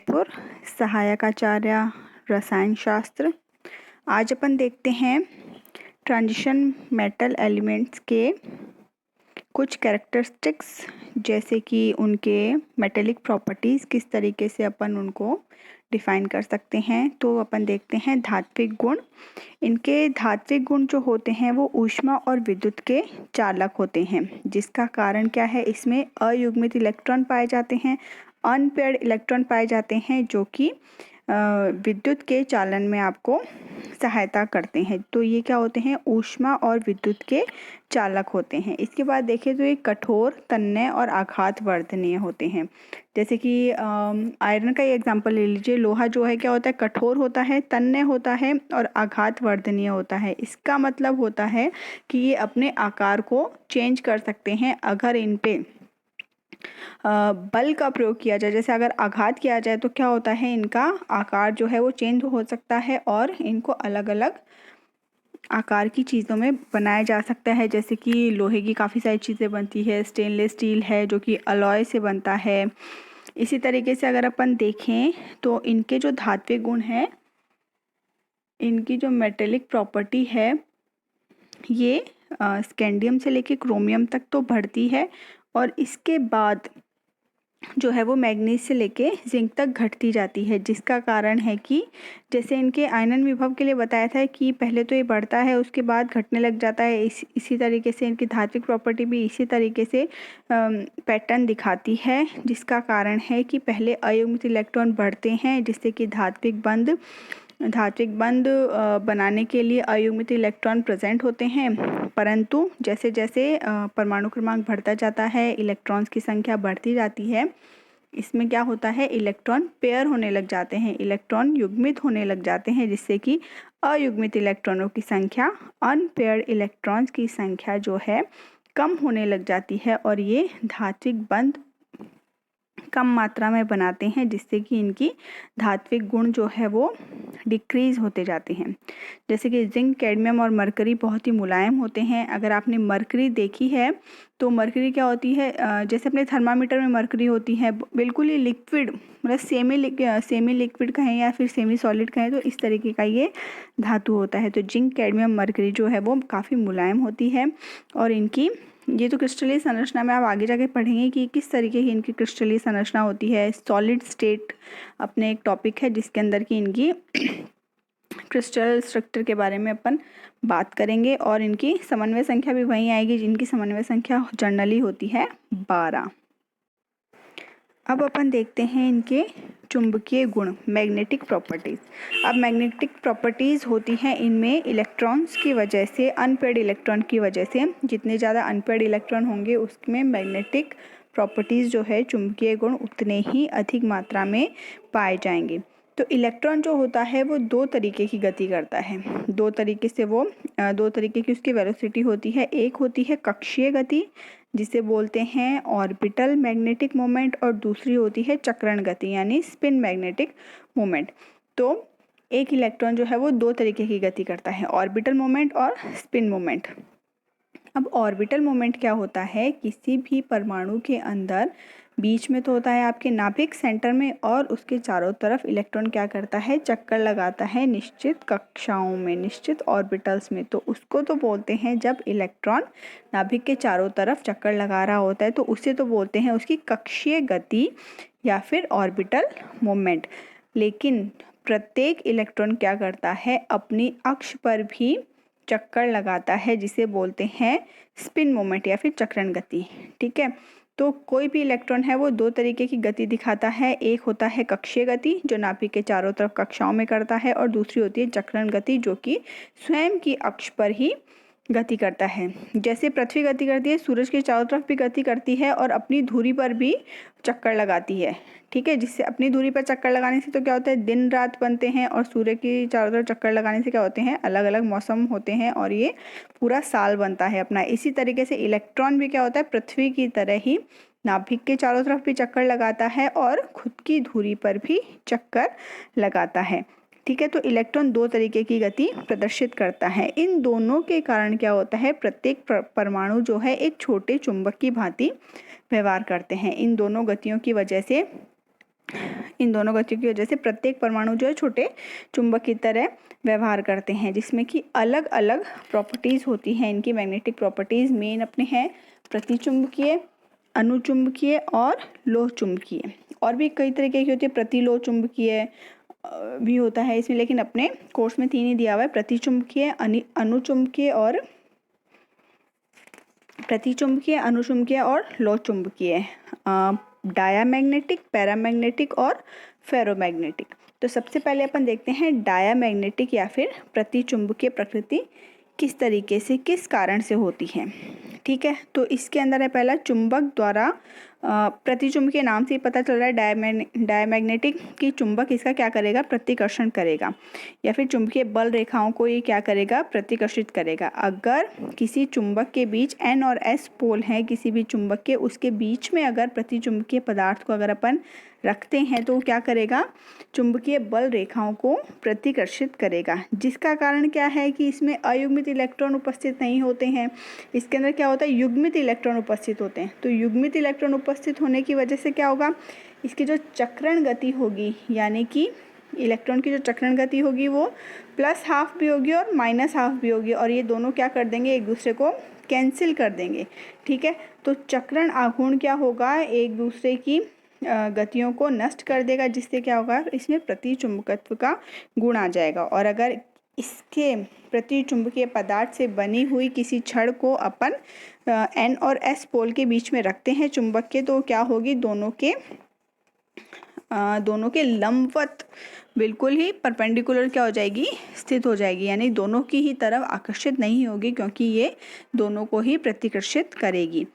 जयपुर, सहायक आचार्य रसायन शास्त्र। आज अपन देखते हैं ट्रांजिशन मेटल एलिमेंट्स के कुछ कैरेक्टरिस्टिक्स, जैसे कि उनके मेटेलिक प्रॉपर्टीज़ किस तरीके से अपन उनको डिफाइन कर सकते हैं। तो अपन देखते हैं धात्विक गुण। इनके धात्विक गुण जो होते हैं वो ऊष्मा और विद्युत के चालक होते हैं, जिसका कारण क्या है, इसमें अयुग्मित इलेक्ट्रॉन पाए जाते हैं, अनपेयर्ड इलेक्ट्रॉन पाए जाते हैं, जो कि विद्युत के चालन में आपको सहायता करते हैं। तो ये क्या होते हैं, ऊष्मा और विद्युत के चालक होते हैं। इसके बाद देखें तो ये कठोर, तन्य और आघात वर्धनीय होते हैं। जैसे कि आयरन का ही एग्जांपल ले लीजिए। लोहा जो है क्या होता है, कठोर होता है, तन्य होता है और आघात वर्धनीय होता है। इसका मतलब होता है कि ये अपने आकार को चेंज कर सकते हैं अगर इन पे बल का प्रयोग किया जाए। जैसे अगर आघात किया जाए तो क्या होता है, इनका आकार जो है वो चेंज हो सकता है और इनको अलग अलग आकार की चीज़ों में बनाया जा सकता है। जैसे कि लोहे की काफ़ी सारी चीज़ें बनती है, स्टेनलेस स्टील है जो कि अलॉय से बनता है। इसी तरीके से अगर अपन देखें तो इनके जो धात्विक गुण हैं, इनकी जो मेटेलिक प्रॉपर्टी है, ये स्कैंडियम से लेके क्रोमियम तक तो बढ़ती है और इसके बाद जो है वो मैग्नीज से लेके जिंक तक घटती जाती है। जिसका कारण है कि जैसे इनके आयनन विभव के लिए बताया था कि पहले तो ये बढ़ता है, उसके बाद घटने लग जाता है। इसी तरीके से इनकी धात्विक प्रॉपर्टी भी इसी तरीके से पैटर्न दिखाती है, जिसका कारण है कि पहले अयुग्मित इलेक्ट्रॉन बढ़ते हैं, जिससे कि धात्विक बंध बनाने के लिए अयुग्मित इलेक्ट्रॉन प्रेजेंट होते हैं। परंतु जैसे जैसे परमाणु क्रमांक बढ़ता जाता है, इलेक्ट्रॉन्स की संख्या बढ़ती जाती है, इसमें क्या होता है, इलेक्ट्रॉन पेयर होने लग जाते हैं, इलेक्ट्रॉन युग्मित होने लग जाते हैं, जिससे कि अयुग्मित इलेक्ट्रॉनों की संख्या, अनपेयर्ड इलेक्ट्रॉन्स की संख्या जो है कम होने लग जाती है और ये धात्विक बंध कम मात्रा में बनाते हैं, जिससे कि इनकी धात्विक गुण जो है वो डिक्रीज होते जाते हैं। जैसे कि जिंक, कैडमियम और मरकरी बहुत ही मुलायम होते हैं। अगर आपने मरकरी देखी है तो मरकरी क्या होती है, जैसे अपने थर्मामीटर में मरकरी होती है, बिल्कुल ही लिक्विड, मतलब सेमी लिक्विड कहें या फिर सेमी सॉलिड कहें, तो इस तरीके का ये धातु होता है। तो जिंक, कैडमियम, मरकरी जो है वो काफ़ी मुलायम होती है और इनकी ये तो क्रिस्टलीय संरचना में आप आगे जाके पढ़ेंगे कि किस तरीके की इनकी क्रिस्टलीय संरचना होती है। सॉलिड स्टेट अपने एक टॉपिक है जिसके अंदर की इनकी क्रिस्टल स्ट्रक्चर के बारे में अपन बात करेंगे और इनकी समन्वय संख्या भी वहीं आएगी, जिनकी समन्वय संख्या जनरली होती है 12। अब अपन देखते हैं इनके चुंबकीय गुण, मैग्नेटिक प्रॉपर्टीज़। अब मैग्नेटिक प्रॉपर्टीज़ होती हैं इनमें इलेक्ट्रॉन्स की वजह से, अनपेयर्ड इलेक्ट्रॉन की वजह से, जितने ज़्यादा अनपेयर्ड इलेक्ट्रॉन होंगे उसमें मैग्नेटिक प्रॉपर्टीज़ जो है, चुंबकीय गुण उतने ही अधिक मात्रा में पाए जाएंगे। तो इलेक्ट्रॉन जो होता है वो दो तरीके की गति करता है, दो तरीके की उसकी वेलोसिटी होती है। एक होती है कक्षीय गति, जिसे बोलते हैं ऑर्बिटल मैग्नेटिक मोमेंट, और दूसरी होती है चक्रण गति यानी स्पिन मैग्नेटिक मोमेंट। तो एक इलेक्ट्रॉन जो है वो दो तरीके की गति करता है, ऑर्बिटल मोमेंट और स्पिन मोमेंट। अब ऑर्बिटल मोमेंट क्या होता है, किसी भी परमाणु के अंदर बीच में तो होता है आपके नाभिक सेंटर में, और उसके चारों तरफ इलेक्ट्रॉन क्या करता है, चक्कर लगाता है निश्चित कक्षाओं में, निश्चित ऑर्बिटल्स में। तो उसको तो बोलते हैं, जब इलेक्ट्रॉन नाभिक के चारों तरफ चक्कर लगा रहा होता है तो उसे तो बोलते हैं उसकी कक्षीय गति या फिर ऑर्बिटल मोमेंट। लेकिन प्रत्येक इलेक्ट्रॉन क्या करता है, अपनी अक्ष पर भी चक्कर लगाता है, जिसे बोलते हैं स्पिन मोमेंट या फिर चक्रण गति। ठीक है, तो कोई भी इलेक्ट्रॉन है वो दो तरीके की गति दिखाता है। एक होता है कक्षीय गति जो नाभिक के चारों तरफ कक्षाओं में करता है, और दूसरी होती है चक्रण गति जो कि स्वयं की अक्ष पर ही गति करता है। जैसे पृथ्वी गति करती है, सूरज के चारों तरफ भी गति करती है और अपनी धुरी पर भी चक्कर लगाती है। ठीक है, जिससे अपनी धुरी पर चक्कर लगाने से तो क्या होता है, दिन रात बनते हैं, और सूर्य की चारों तरफ चक्कर लगाने से क्या होते हैं, अलग अलग मौसम होते हैं और ये पूरा साल बनता है अपना। इसी तरीके से इलेक्ट्रॉन भी क्या होता है, पृथ्वी की तरह ही नाभिक के चारों तरफ भी चक्कर लगाता है और खुद की धुरी पर भी चक्कर लगाता है। ठीक है, तो इलेक्ट्रॉन दो तरीके की गति प्रदर्शित करता है। इन दोनों के कारण क्या होता है, प्रत्येक परमाणु जो है एक छोटे चुंबक की भांति व्यवहार करते हैं। इन दोनों गतियों की वजह से इन दोनों गतियों की वजह से प्रत्येक परमाणु जो है छोटे चुंबक की तरह व्यवहार करते हैं, जिसमें कि अलग अलग प्रॉपर्टीज़ होती हैं। इनकी मैग्नेटिक प्रॉपर्टीज़ मेन अपने हैं प्रतिचुंबकीय, अनुचुंबकीय और लोह चुंबकीय। और भी कई तरीके की होती है, प्रतिलोह चुंबकीय भी होता है इसमें, लेकिन अपने कोर्स में 3 ही दिया हुआ है, प्रतिचुंबकीय, अनुचुंबकीय और लोह चुंबकीय, डायामैग्नेटिक, पैरामैग्नेटिक और फेरोमैग्नेटिक। तो सबसे पहले अपन देखते हैं डायामैग्नेटिक या फिर प्रतिचुंबकीय प्रकृति किस तरीके से, किस कारण से होती है। ठीक है, तो इसके अंदर है पहला चुंबक द्वारा, प्रतिचुंबकीय नाम से ही पता चल रहा है डायमैग्नेटिक कि चुंबक इसका क्या करेगा, प्रतिकर्षण करेगा, या फिर चुंबकीय बल रेखाओं को ये क्या करेगा, प्रतिकर्षित करेगा। अगर किसी चुंबक के बीच N और S पोल हैं किसी भी चुंबक के, उसके बीच में अगर प्रतिचुंबकीय पदार्थ को अगर अपन रखते हैं तो क्या करेगा, चुंबकीय बल रेखाओं को प्रतिकर्षित करेगा, जिसका कारण क्या है कि इसमें अयुग्मित इलेक्ट्रॉन उपस्थित नहीं होते हैं। इसके अंदर क्या होता है, युग्मित इलेक्ट्रॉन उपस्थित होते हैं। तो युग्मित इलेक्ट्रॉन उपस्थित होने की वजह से क्या होगा, इसकी जो चक्रण गति होगी, यानी कि इलेक्ट्रॉन की जो चक्रण गति होगी वो +½ भी होगी और -½ भी होगी, और ये दोनों क्या कर देंगे, एक दूसरे को कैंसिल कर देंगे। ठीक है, तो चक्रण आघूर्ण क्या होगा, एक दूसरे की गतियों को नष्ट कर देगा, जिससे क्या होगा, इसमें प्रतिचुंबकत्व का गुण आ जाएगा। और अगर इसके प्रतिचुंबकीय पदार्थ से बनी हुई किसी छड़ को अपन N और S पोल के बीच में रखते हैं चुंबक के, तो क्या होगी, दोनों के लंबवत बिल्कुल ही परपेंडिकुलर क्या हो जाएगी, स्थित हो जाएगी, यानी दोनों की ही तरफ आकर्षित नहीं होगी, क्योंकि ये दोनों को ही प्रतिकर्षित करेगी।